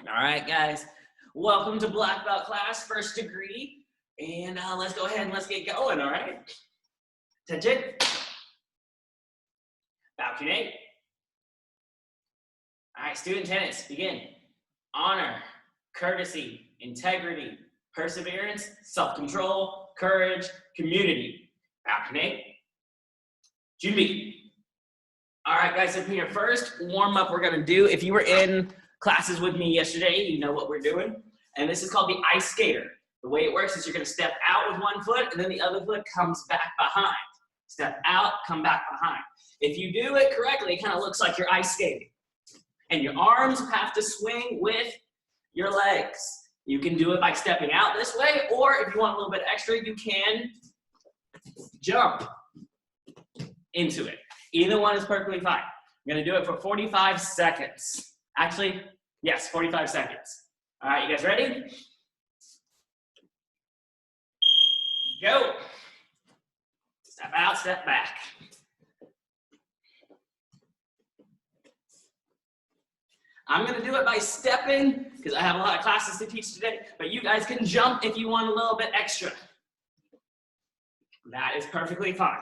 All right, guys. Welcome to Black Belt class, first degree. And let's go ahead and let's get going, all right? Attention. Balcony. All right, student tennis, begin. Honor, courtesy, integrity, perseverance, self-control, courage, community. Balcony. Judy. All right, guys, so for your first warm-up we're gonna do, if you were in classes with me yesterday, you know what we're doing. And this is called the ice skater. The way it works is you're gonna step out with one foot and then the other foot comes back behind. Step out, come back behind. If you do it correctly, it kind of looks like you're ice skating. And your arms have to swing with your legs. You can do it by stepping out this way, or if you want a little bit extra, you can jump into it. Either one is perfectly fine. I'm gonna do it for 45 seconds. Actually, yes, 45 seconds. All right, you guys ready? Go. Step out, step back. I'm gonna do it by stepping, because I have a lot of classes to teach today, but you guys can jump if you want a little bit extra. That is perfectly fine.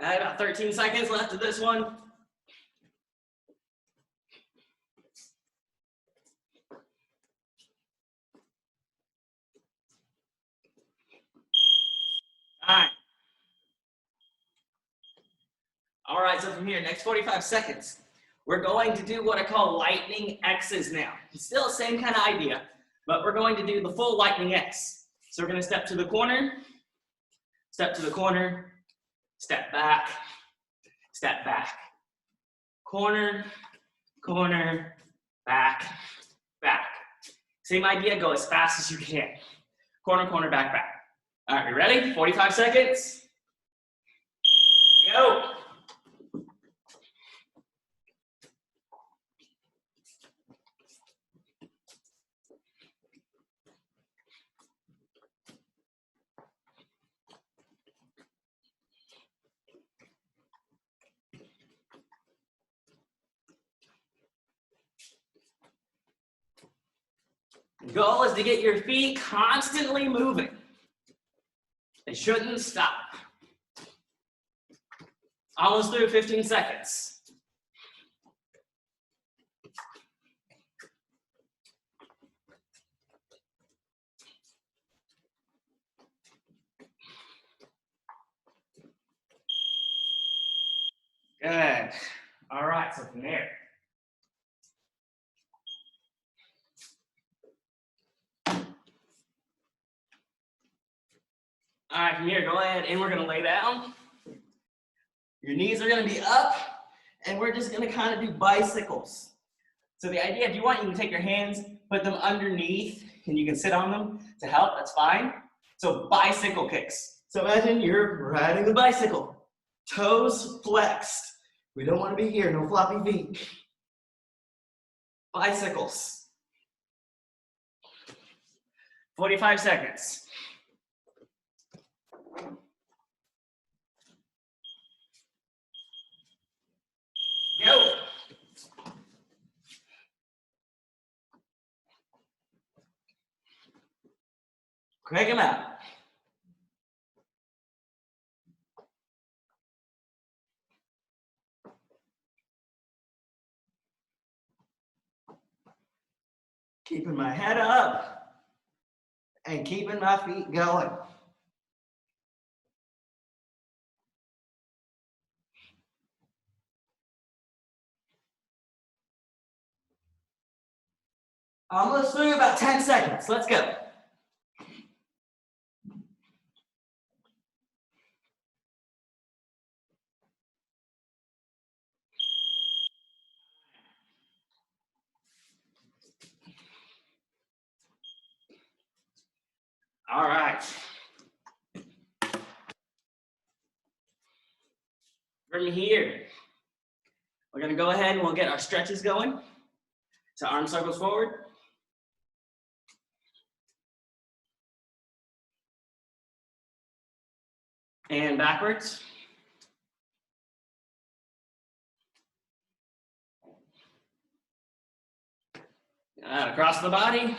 All right, about 13 seconds left of this one. All right, so from here, next 45 seconds, we're going to do what I call lightning X's now. It's still the same kind of idea, but we're going to do the full lightning X. So we're gonna step to the corner, step to the corner, step back, corner, corner, back, back. Same idea, go as fast as you can. Corner, corner, back, back. All right, we ready? 45 seconds. Go. The goal is to get your feet constantly moving. They shouldn't stop. Almost through 15 seconds. Good. All right, so from there. All right, from here, go ahead and we're gonna lay down. Your knees are gonna be up, and we're just gonna kind of do bicycles. So the idea, if you want, you can take your hands, put them underneath, and you can sit on them to help, that's fine. So bicycle kicks. So imagine you're riding a bicycle, toes flexed. We don't wanna be here, no floppy feet. Bicycles. 45 seconds. Go. Crank them out. Keeping my head up and keeping my feet going. Almost through, about 10 seconds. Let's go. All right. From here, we're gonna go ahead and we'll get our stretches going. So arm circles forward, And backwards. Across the body.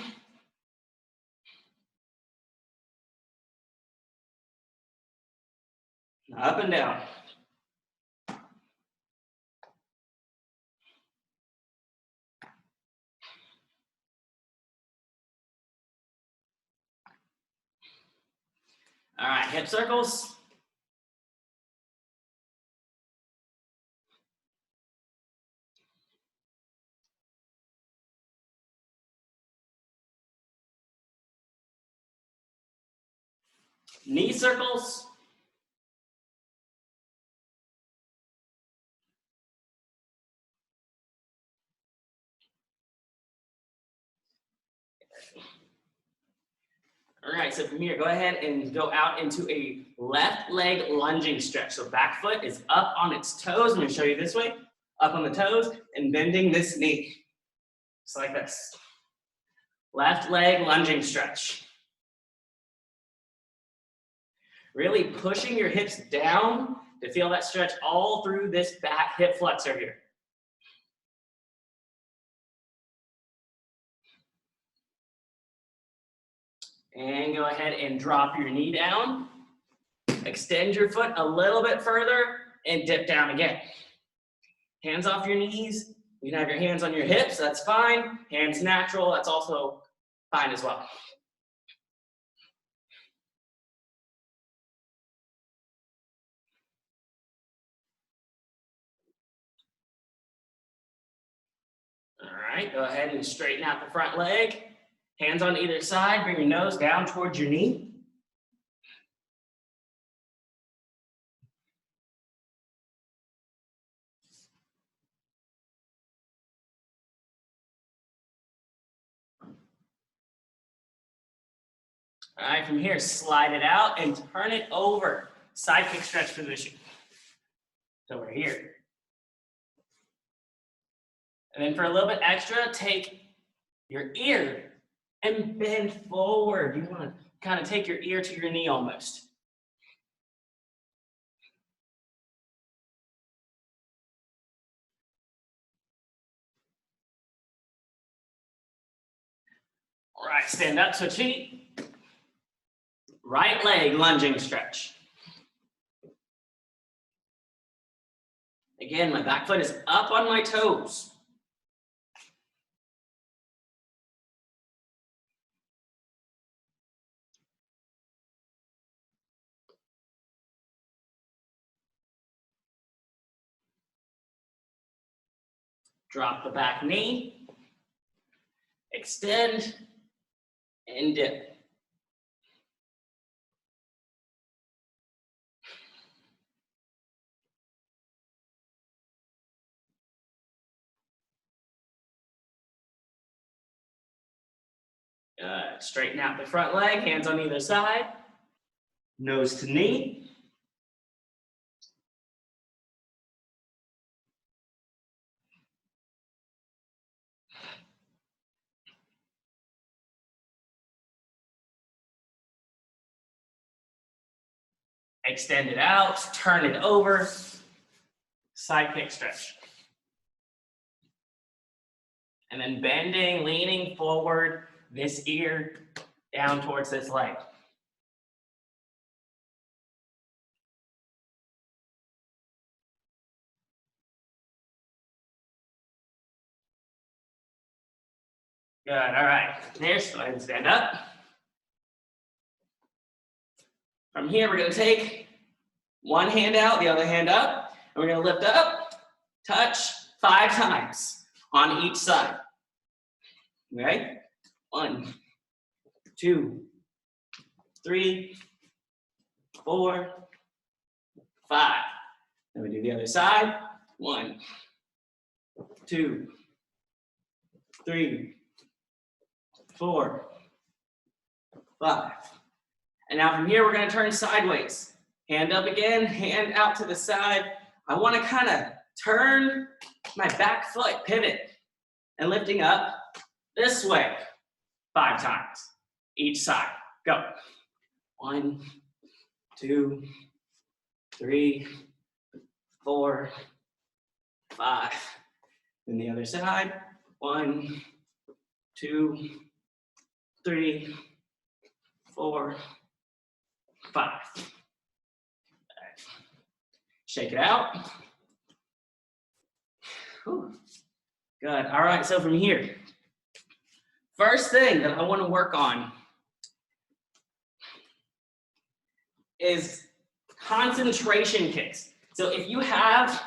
Up and down. All right, hip circles. Knee circles. All right, so from here, go ahead and go out into a left leg lunging stretch. So back foot is up on its toes. I'm gonna show you this way. Up on the toes and bending this knee. Just like this. Left leg lunging stretch. Really pushing your hips down to feel that stretch all through this back hip flexor here. And go ahead and drop your knee down. Extend your foot a little bit further and dip down again. Hands off your knees. You can have your hands on your hips, that's fine. Hands natural, that's also fine as well. All right, go ahead and straighten out the front leg. Hands on either side, bring your nose down towards your knee. All right, from here, slide it out and turn it over. Side kick stretch position. So we're here. And then for a little bit extra, take your ear and bend forward. You want to kind of take your ear to your knee almost. All right, stand up, switch feet. Right leg lunging stretch. Again, my back foot is up on my toes. Drop the back knee. Extend and dip. Straighten out the front leg, hands on either side. Nose to knee. Extend it out, turn it over. Side kick stretch. And then bending, leaning forward, this ear down towards this leg. Good, all right. Next, go ahead and stand up. From here, we're gonna take one hand out, the other hand up, and we're gonna lift up, touch 5 times on each side. Okay? 1, 2, 3, 4, 5. Then we do the other side. 1, 2, 3, 4, 5. And now from here, we're gonna turn sideways. Hand up again, hand out to the side. I wanna kinda turn my back foot, pivot, and lifting up this way 5 times, each side. Go. 1, 2, 3, 4, 5. Then the other side. 1, 2, 3, 4, 5. Shake it out. Whew. Good. All right, so from here, first thing that I want to work on is concentration kicks. So if you have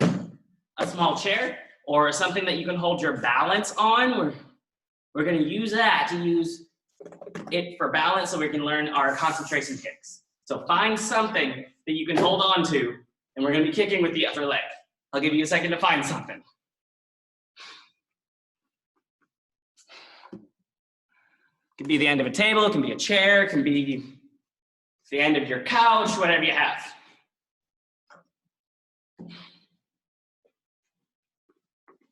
a small chair or something that you can hold your balance on, we're going to use that to use it for balance so we can learn our concentration kicks. So find something that you can hold on to, and we're going to be kicking with the other leg. I'll give you a second to find something. It can be the end of a table, it can be a chair, it can be the end of your couch, whatever you have. All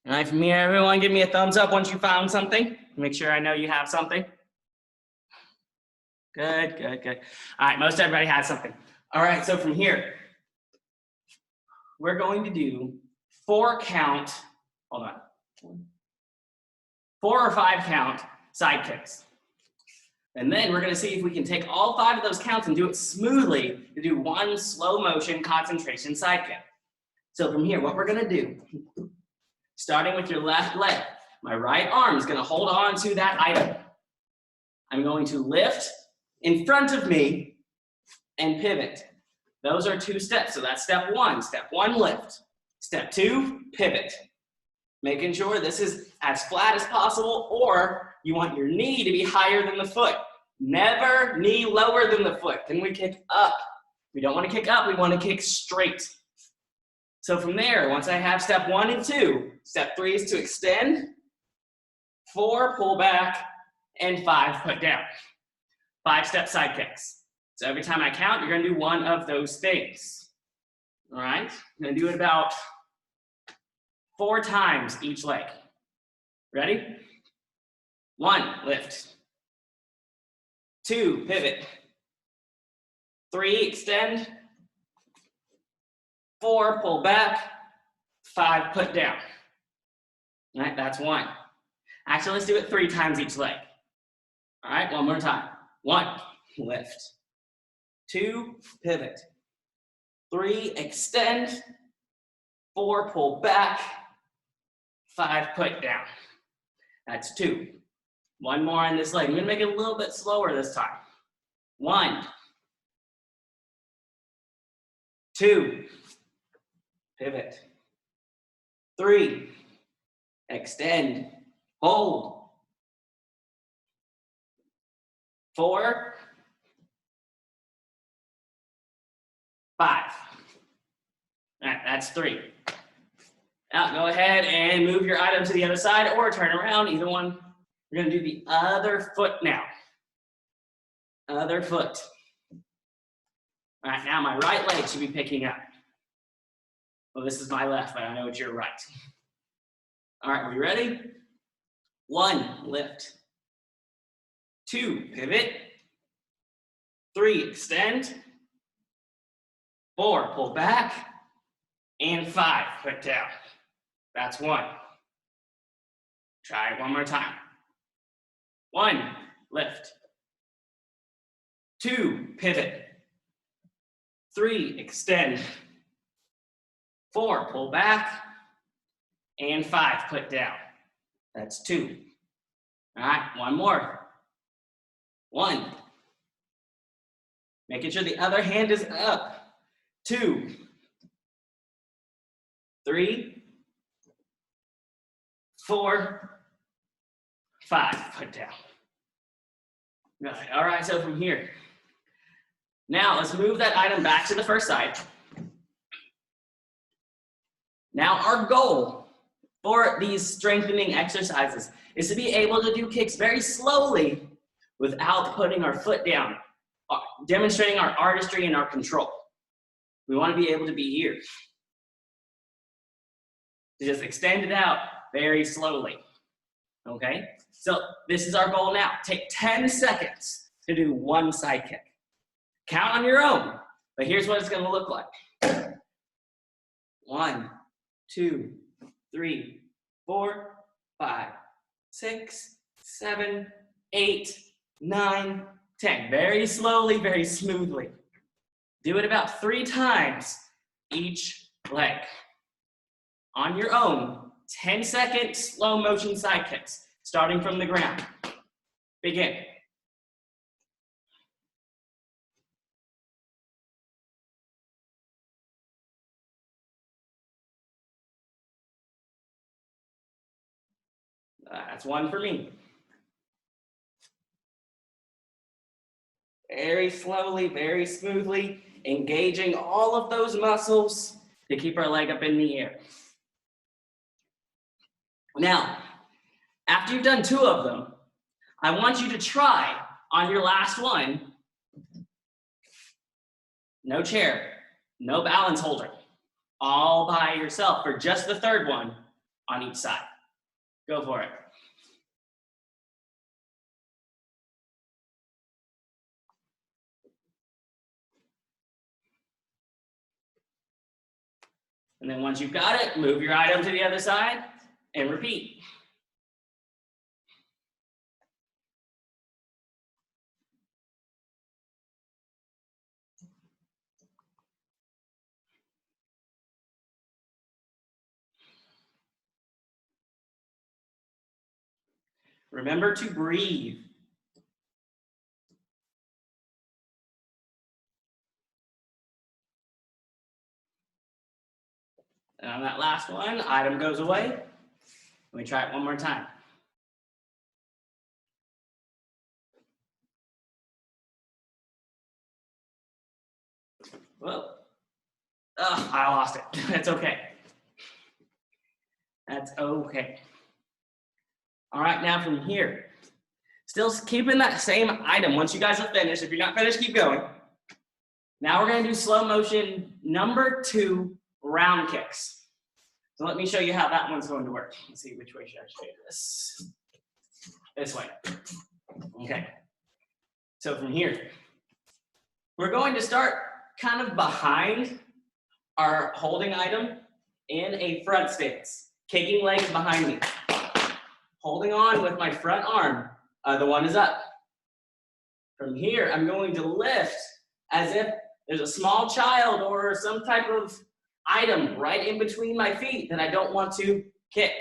right, from here, everyone give me a thumbs up once you found something. Make sure I know you have something. Good, good, good. All right, most everybody has something. All right, so from here, we're going to do 4 count, hold on, 4 or 5 count side kicks. And then we're gonna see if we can take all 5 of those counts and do it smoothly to do 1 slow motion concentration side kick. So from here, what we're gonna do, starting with your left leg, my right arm is gonna hold on to that item. I'm going to lift in front of me and pivot. Those are 2 steps, so that's step 1. Step 1, lift. Step 2, pivot. Making sure this is as flat as possible, or you want your knee to be higher than the foot. Never knee lower than the foot. Then we kick up. We don't want to kick up, we want to kick straight. So from there, once I have step 1 and 2, step 3 is to extend, 4, pull back, and 5, put down. 5-step side kicks. So every time I count, you're going to do one of those things. All right? I'm going to do it about 4 times each leg. Ready? 1, lift. 2, pivot. 3, extend. 4, pull back. 5, put down. All right, that's 1. Actually, let's do it 3 times each leg. All right, one more time. 1, lift. 2, pivot. 3, extend. 4, pull back. 5, put down. That's 2. 1 more on this leg. I'm gonna make it a little bit slower this time. 1, 2, pivot. 3, extend, hold. 4, 5. All right, that's 3. Now go ahead and move your item to the other side or turn around, either one. We're gonna do the other foot now. Other foot. All right, now my right leg should be picking up. Well, this is my left, but I know it's your right. All right, are we ready? 1, lift. 2, pivot. 3, extend. 4, pull back. And 5, put down. That's 1. Try it one more time. 1, lift. 2, pivot. 3, extend. 4, pull back. And 5, put down. That's 2. All right, one more. 1. Making sure the other hand is up. 2, 3, 4, 5, put down. Good. All right, so from here, now let's move that item back to the first side. Now our goal for these strengthening exercises is to be able to do kicks very slowly without putting our foot down, demonstrating our artistry and our control. We want to be able to be here. To just extend it out very slowly, okay? So this is our goal now. Take 10 seconds to do 1 side kick. Count on your own. But here's what it's going to look like. 1, 2, 3, 4, 5, 6, 7, 8, 9, 10. Very slowly, very smoothly. Do it about 3 times each leg. On your own, 10-second slow motion side kicks, starting from the ground. Begin. That's 1 for me. Very slowly, very smoothly, engaging all of those muscles to keep our leg up in the air. Now, after you've done 2 of them, I want you to try on your last one, no chair, no balance holder, all by yourself for just the 3rd one on each side. Go for it. And then once you've got it, move your item to the other side and repeat. Remember to breathe. And on that last one, item goes away. Let me try it one more time. Whoa. Oh, I lost it. That's okay. That's okay. All right, now from here, still keeping that same item. Once you guys are finished, if you're not finished, keep going. Now we're gonna do slow motion number 2 round kicks. So let me show you how that one's going to work. Let's see, which way should I show you this? This way. Okay. So from here, we're going to start kind of behind our holding item in a front stance, kicking legs behind me. Holding on with my front arm, the one is up. From here, I'm going to lift as if there's a small child or some type of item right in between my feet that I don't want to kick.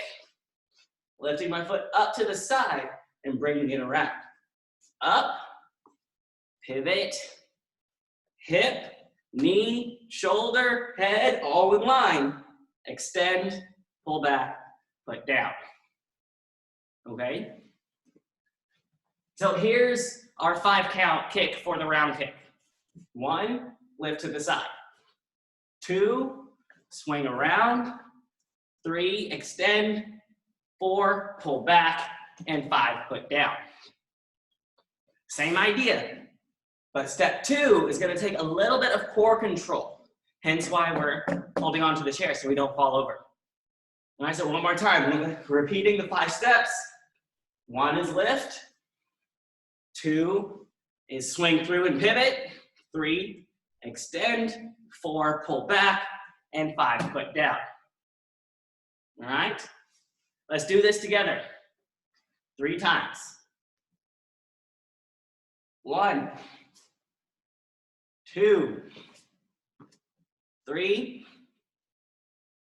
Lifting my foot up to the side and bringing it around. Up, pivot, hip, knee, shoulder, head, all in line. Extend, pull back, put down. Okay? So here's our 5 count kick for the round kick. 1, lift to the side. 2, swing around. 3, extend. 4, pull back. And 5, put down. Same idea. But step 2 is going to take a little bit of core control. Hence why we're holding on to the chair so we don't fall over. All right, so one more time. Repeating the 5 steps. 1 is lift. 2 is swing through and pivot. 3, extend. 4, pull back. And 5, put down. All right? Let's do this together. 3 times. 1, 2, 3,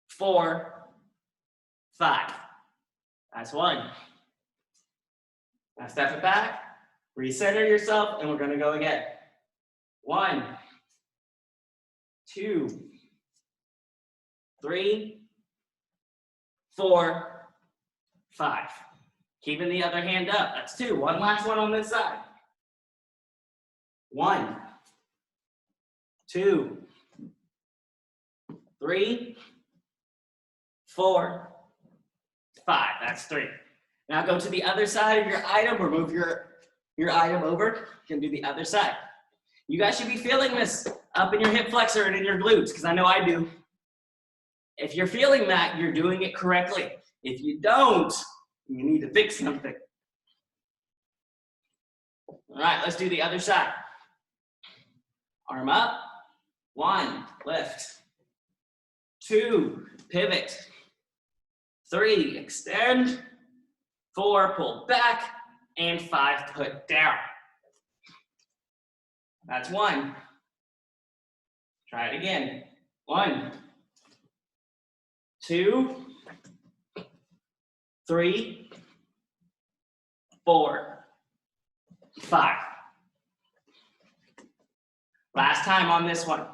4, 5. That's 1. Now step it back, recenter yourself, and we're going to go again. 1, 2, 3, 4, 5. Keeping the other hand up. That's 2. One last one on this side. 1, 2, 3, 4, 5. That's 3. Now go to the other side of your item or move your item over. You can do the other side. You guys should be feeling this up in your hip flexor and in your glutes, because I know I do. If you're feeling that, you're doing it correctly. If you don't, you need to fix something. All right, let's do the other side. Arm up, 1, lift. 2, pivot. 3, extend. 4, pull back. And 5, put down. That's 1. Try it again. 1, 2, 3, 4, 5. Last time on this one.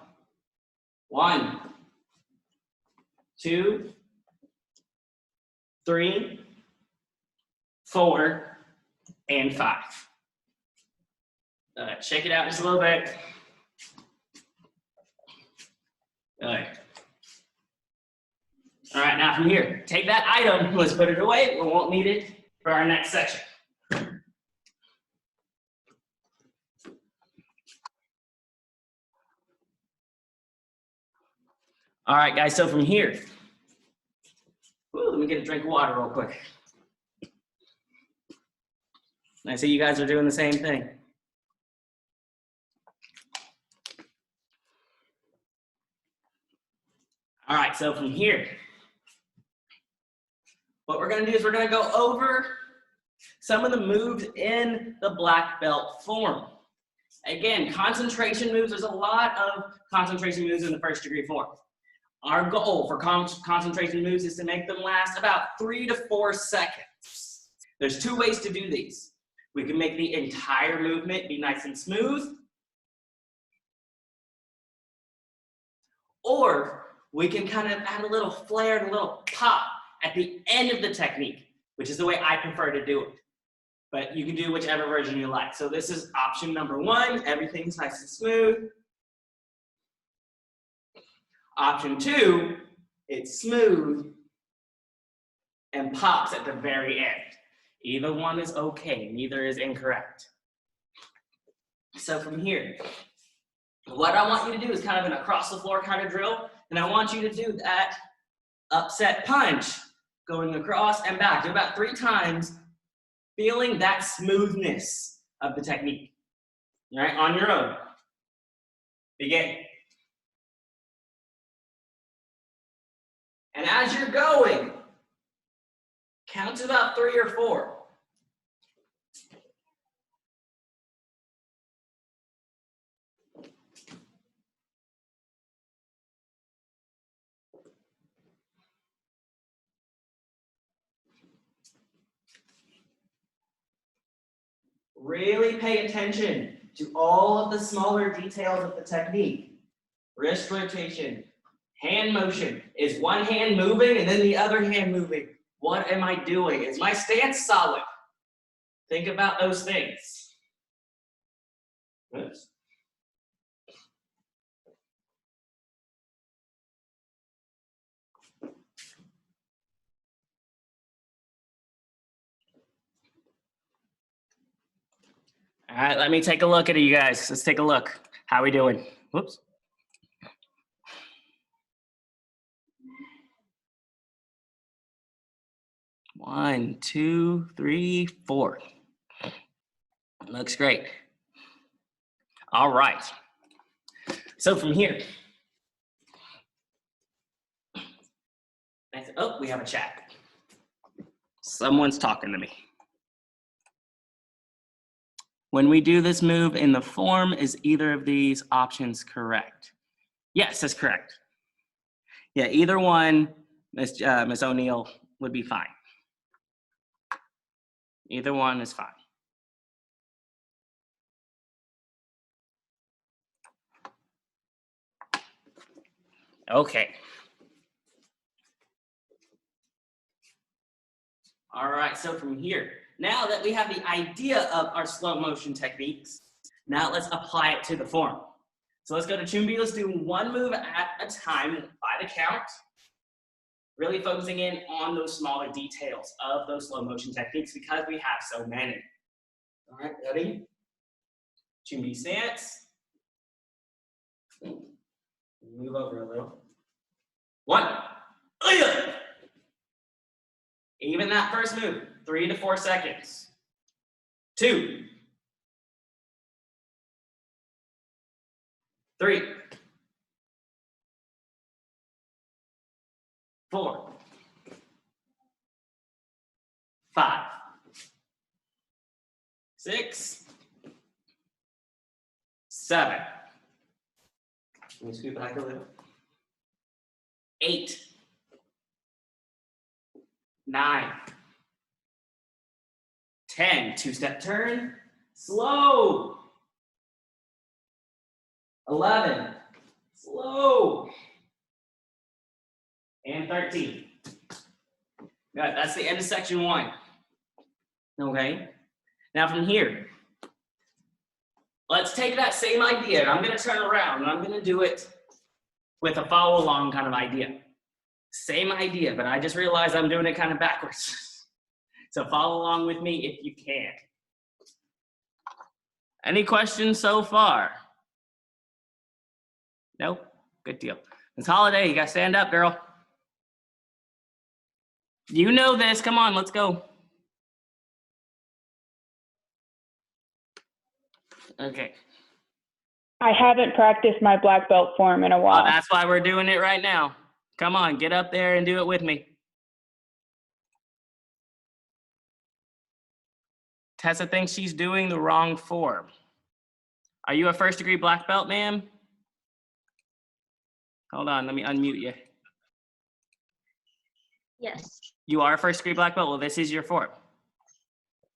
1, 2, 3, 4, and 5. Shake it out just a little bit. Good. All right, now from here, take that item, let's put it away. We won't need it for our next section. All right, guys, so from here, let me get a drink of water real quick. I see you guys are doing the same thing. All right, so from here, what we're gonna do is we're gonna go over some of the moves in the black belt form. Again, concentration moves, there's a lot of concentration moves in the first degree form. Our goal for concentration moves is to make them last about 3 to 4 seconds. There's 2 ways to do these. We can make the entire movement be nice and smooth, or we can kind of add a little flair and a little pop at the end of the technique, which is the way I prefer to do it. But you can do whichever version you like. So this is option number 1, everything's nice and smooth. Option 2, it's smooth and pops at the very end. Either one is okay, neither is incorrect. So from here, what I want you to do is kind of an across the floor kind of drill, and I want you to do that upset punch, going across and back. Do about 3 times, feeling that smoothness of the technique. All right, on your own. Begin. And as you're going, count to about 3 or 4. Really pay attention to all of the smaller details of the technique. Wrist rotation, hand motion. Is one hand moving and then the other hand moving? What am I doing? Is my stance solid? Think about those things. Oops. All right, let me take a look at it, you guys. Let's take a look. How are we doing? Whoops. One, 2, 3, 4. Looks great. All right. So from here, oh, we have a chat. Someone's talking to me. When we do this move in the form, is either of these options correct? Yes, that's correct. Yeah, either one, Miss O'Neill, would be fine. Either one is fine. Okay. All right, so from here, now that we have the idea of our slow motion techniques, now let's apply it to the form. So let's go to Chumbi. Let's do one move at a time by the count, really focusing in on those smaller details of those slow motion techniques because we have so many. All right, ready? Chumbi stance. Move over a little. 1. Even that first move, 3 to 4 seconds. 2. 3. 4, 5, 6, 7. Let me scoot back a little. 8, 9, 10. Two-step turn. Slow. 11. Slow. And 13. Good. That's the end of section 1. Okay. Now from here, let's take that same idea, and I'm going to turn around, and I'm going to do it with a follow-along kind of idea. Same idea, but I just realized I'm doing it kind of backwards. So follow along with me if you can. Any questions so far? Nope? Good deal. It's holiday. You got to stand up, girl. You know this. Come on, let's go. Okay. I haven't practiced my black belt form in a while. Oh, that's why we're doing it right now. Come on, get up there and do it with me. Tessa thinks she's doing the wrong form. Are you a first-degree black belt, ma'am? Hold on, let me unmute you. Yes. You are a first-degree black belt? Well, this is your form.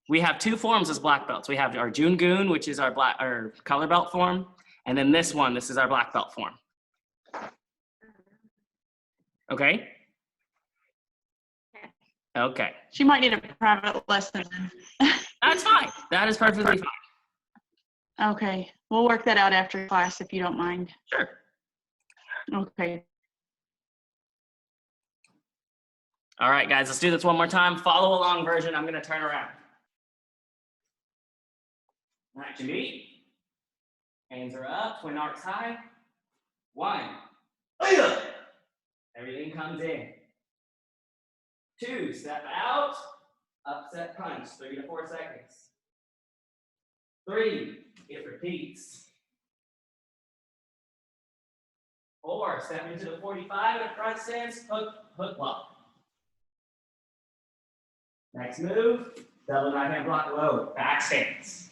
We have 2 forms as black belts. We have our Jungun, which is our color belt form, and then this one, this is our black belt form. Okay? Okay. She might need a private lesson. That's fine. That is perfectly fine. Okay, we'll work that out after class if you don't mind. Sure. Okay. All right, guys, let's do this one more time. Follow along version. I'm going to turn around. All right, Jamie. Hands are up, twin arcs high. 1. Everything comes in. 2, step out, upset punch, 3 to 4 seconds. 3, it repeats. 4, step into the 45 and front stance, hook block. Next move, double right hand block low, back stance.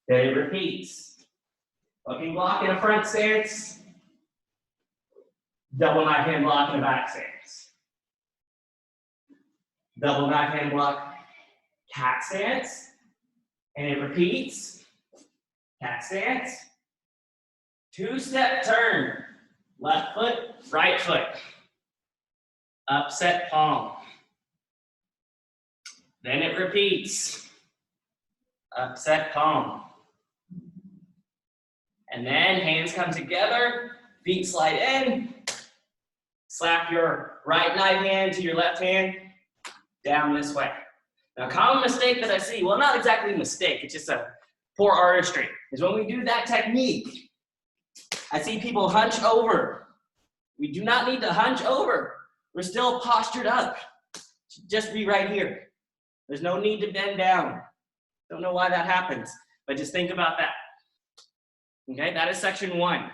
Then it repeats. Hooking block in a front stance, double right hand block in a back stance. Double right hand block, cat stance, and it repeats. Cat stance. 2-step turn. Left foot, right foot. Upset palm. Then it repeats. Upset palm. And then hands come together, feet slide in. Slap your right knife hand to your left hand down this way. Now, a common mistake that I see, well, not exactly a mistake, it's just a poor artistry, is when we do that technique, I see people hunch over. We do not need to hunch over. We're still postured up. Just be right here. There's no need to bend down. Don't know why that happens, but just think about that. Okay, that is section 1.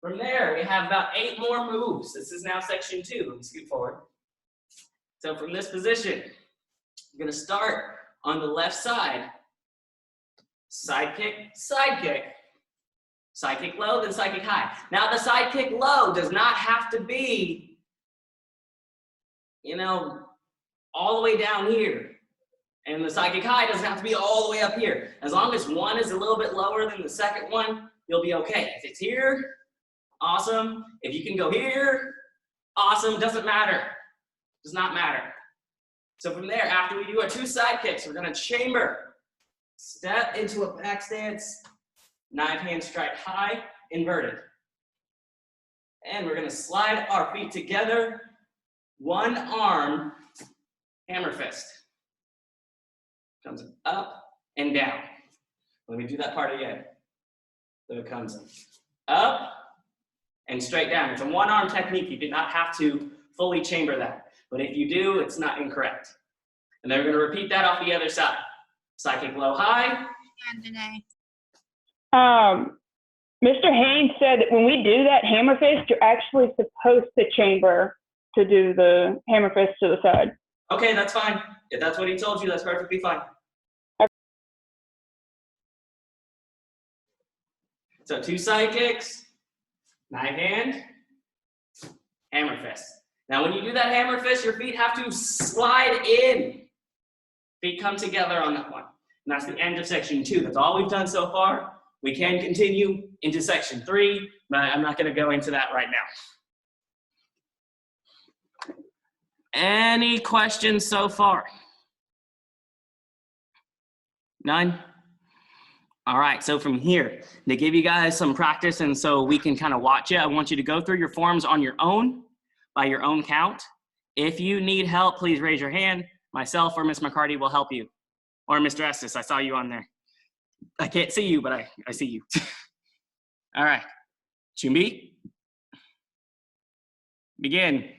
From there, we have about 8 more moves. This is now section 2. Let me scoot forward. So from this position, I'm gonna start on the left side. Side kick, side kick. Side kick low, then side kick high. Now the side kick low does not have to be, all the way down here. And the side kick high doesn't have to be all the way up here. As long as one is a little bit lower than the second one, you'll be okay. If it's here, awesome. If you can go here, awesome. Doesn't matter. Does not matter. So from there, after we do our 2 side kicks, we're gonna chamber. Step into a back stance, knife hand strike high, inverted. And we're gonna slide our feet together, one arm, hammer fist. Comes up and down. Let me do that part again. So it comes up and straight down. It's a 1-arm technique. You do not have to fully chamber that. But if you do, it's not incorrect. And then we're going to repeat that off the other side. Side kick low high. Mr. Haynes said that when we do that hammer fist, you're actually supposed to chamber to do the hammer fist to the side. Okay, that's fine. If that's what he told you, that's perfectly fine. So 2 side kicks, knife hand, hammer fist. Now when you do that hammer fist, your feet have to slide in. Feet come together on that one. And that's the end of section 2. That's all we've done so far. We can continue into section 3, but I'm not going to go into that right now. Any questions so far? None? All right, so from here, to give you guys some practice and so we can kind of watch it, I want you to go through your forms on your own, by your own count. If you need help, please raise your hand. Myself or Ms. McCarty will help you. Or Mr. Estes, I saw you on there. I can't see you, but I see you. All right, Chumbi, begin.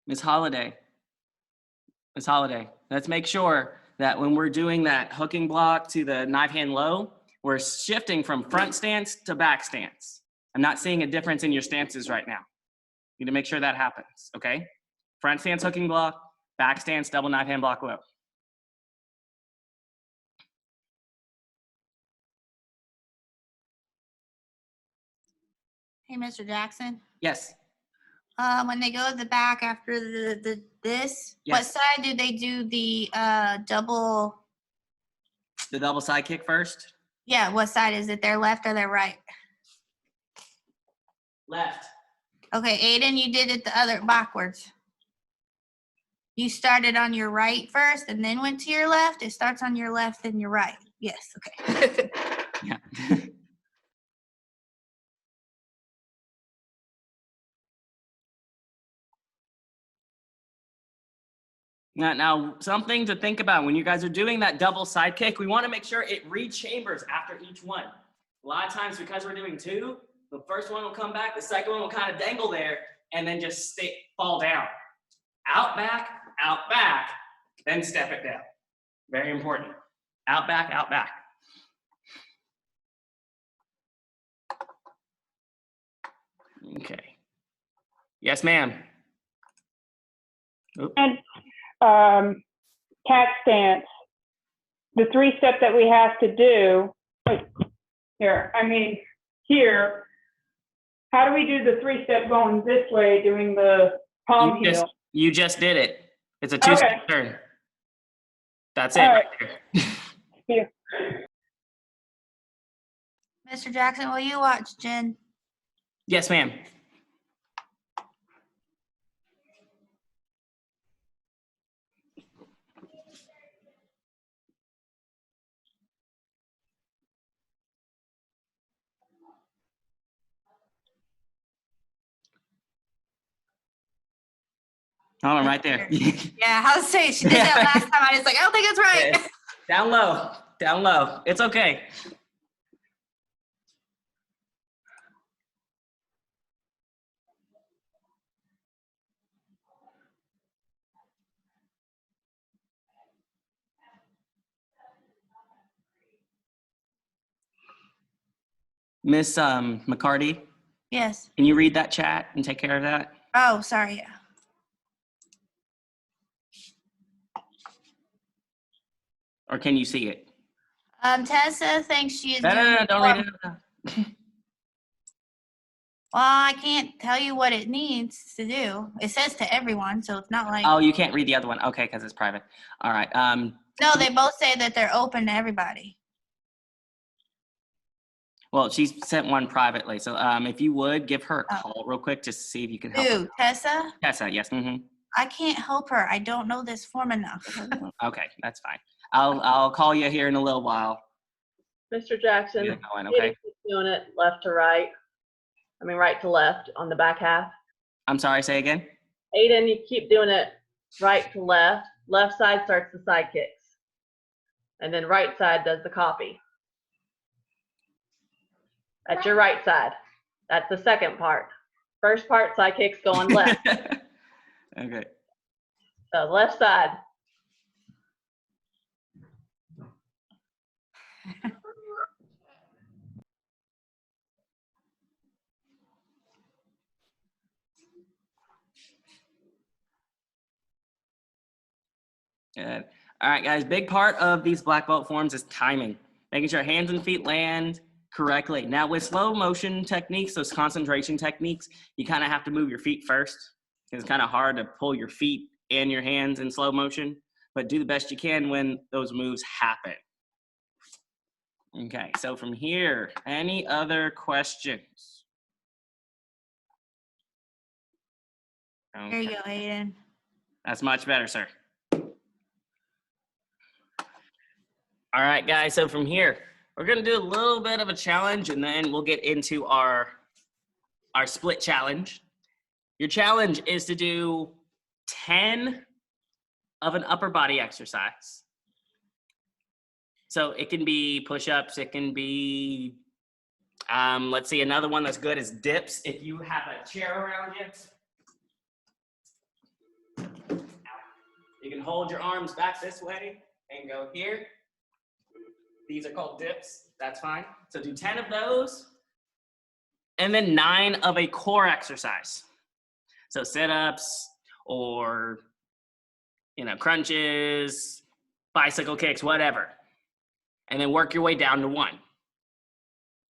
Ms. Holiday, let's make sure that when we're doing that hooking block to the knife hand low, we're shifting from front stance to back stance. I'm not seeing a difference in your stances right now. You need to make sure that happens, okay? Front stance hooking block, back stance double knife hand block low. Hey, Mr. Jackson. Yes. When they go to the back after this, what Yes. side do they do the double? The double side kick first. Yeah, what side is it? Their left or their right? Left. Okay, Aiden, you did it the other backwards. You started on your right first and then went to your left. It starts on your left and your right. Yes, okay. Yeah. Now, something to think about when you guys are doing that double side kick, we want to make sure it re-chambers after each one. A lot of times, because we're doing 2, the first one will come back, the second one will kind of dangle there, and then just fall down. Out, back, then step it down. Very important. Out, back, out, back. Okay. Yes, ma'am. Oop. And cat stance, the 3-step that we have to do, like, here, how do we do the 3-step going this way, doing the palm heel? You just did it. It's a 2-step turn. That's it. All right. There. Here. Mr. Jackson, will you watch Jen? Yes, ma'am. Oh, I'm right there. Yeah, I was saying she did that last time. I was like, I don't think it's right. Down low, down low. It's okay. Miss McCarty, Yes. can you read that chat and take care of that? Oh, sorry. Yeah. Or can you see it? Tessa thinks she is. No, don't read it. Well, I can't tell you what it needs to do. It says to everyone, so it's not like. Oh, you can't read the other one. Okay, because it's private. All right. No, they both say that they're open to everybody. Well, she sent one privately. So if you would, give her a call real quick just to see if you can help. Who, Tessa? Tessa, yes. I can't help her. I don't know this form enough. Okay, that's fine. I'll call you here in a little while. Mr. Jackson, Get it going, Aiden okay? keeps doing it left to right. I mean, right to left on the back half. I'm sorry, say again? Aiden, you keep doing it right to left. Left side starts the side kicks. And then right side does the copy. That's your right side. That's the second part. First part, side kicks go on left. Okay. So left side. Good. All right, guys. Big part of these black belt forms is timing, making sure hands and feet land correctly. Now, with slow motion techniques, those concentration techniques, you kind of have to move your feet first. It's kind of hard to pull your feet and your hands in slow motion, but do the best you can when those moves happen. Okay, so from here, any other questions? There you Okay, go, Aiden. that's much better, sir. All right, guys, so from here, we're gonna do a little bit of a challenge and then we'll get into our split challenge. Your challenge is to do 10 of an upper body exercise. So it can be push-ups, it can be, let's see, another one that's good is dips. If you have a chair around you can hold your arms back this way and go here. These are called dips, that's fine. So do 10 of those, and then 9 of a core exercise. So sit-ups or, crunches, bicycle kicks, whatever. And then work your way down to 1.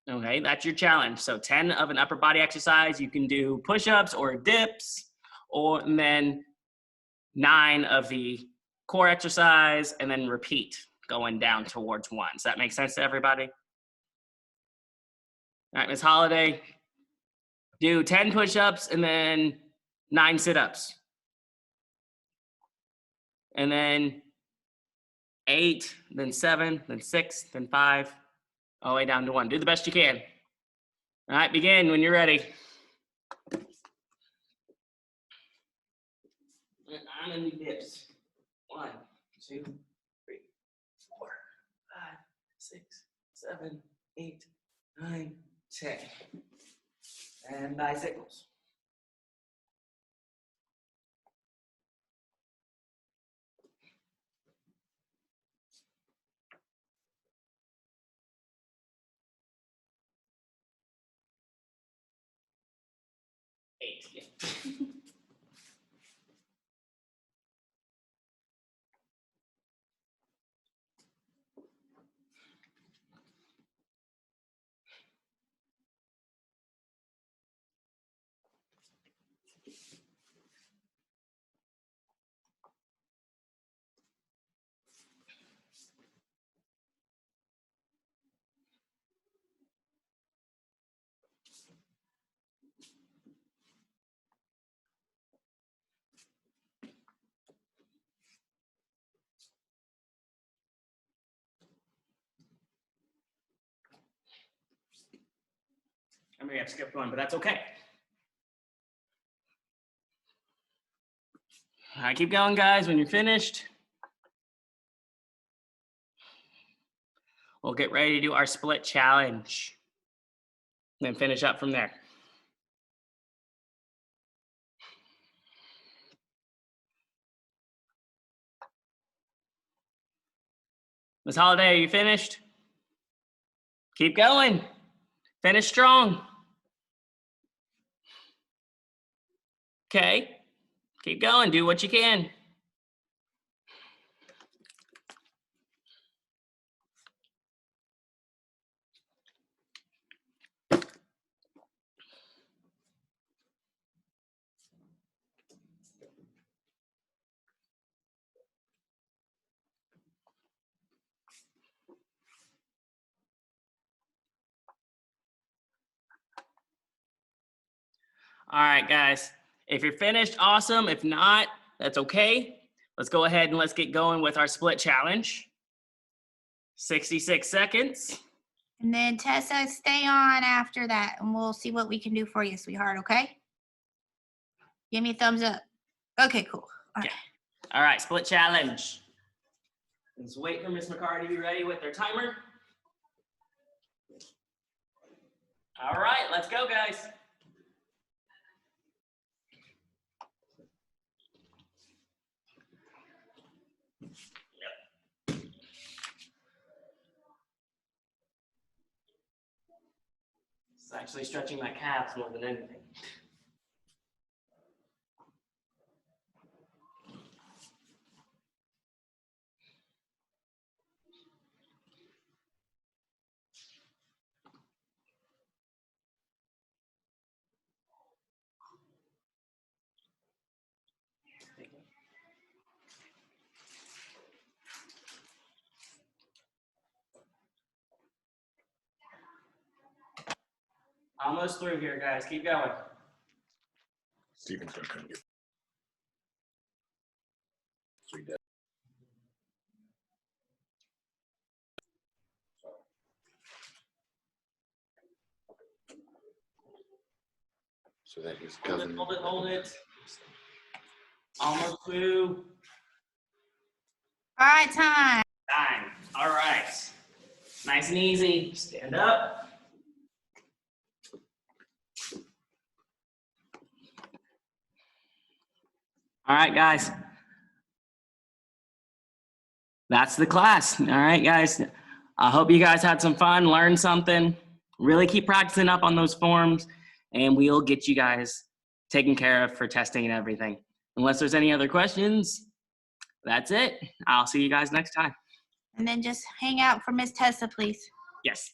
Okay, that's your challenge. So 10 of an upper body exercise, you can do push-ups or dips, and then 9 of the core exercise, and then repeat, going down towards 1. Does that make sense to everybody? All right, Ms. Holiday, do 10 push-ups and then 9 sit-ups. And then 8, then 7, then 6, then 5, all the way down to 1. Do the best you can. All right, begin when you're ready. I'm in the dips. 1, 2, 3, 4, 5, 6, 7, 8, 9, 10. And bicycles. Eight, yeah. I may have skipped one, but that's okay. All right, keep going, guys. When you're finished, we'll get ready to do our split challenge. Then finish up from there. Ms. Holiday, are you finished? Keep going. Finish strong. Okay. Keep going. Do what you can. All right, guys. If you're finished, awesome. If not, that's okay. Let's go ahead and let's get going with our split challenge. 66 seconds. And then Tessa, stay on after that and we'll see what we can do for you, sweetheart, okay? Give me a thumbs up. Okay, cool. All right. All right, split challenge. Let's wait for Miss McCarty to be ready with their timer. All right, let's go, guys. It's actually stretching my calves more than anything. Almost through here, guys. Keep going. Steven's gonna come get. So he does. So that his Hold cousin. it, hold it, hold it. Almost through. All right, time. Time. All right. Nice and easy. Stand up. All right, guys. That's the class. All right, guys. I hope you guys had some fun, learned something. Really keep practicing up on those forms, and we'll get you guys taken care of for testing and everything. Unless there's any other questions, that's it. I'll see you guys next time. And then just hang out for Miss Tessa, please. Yes.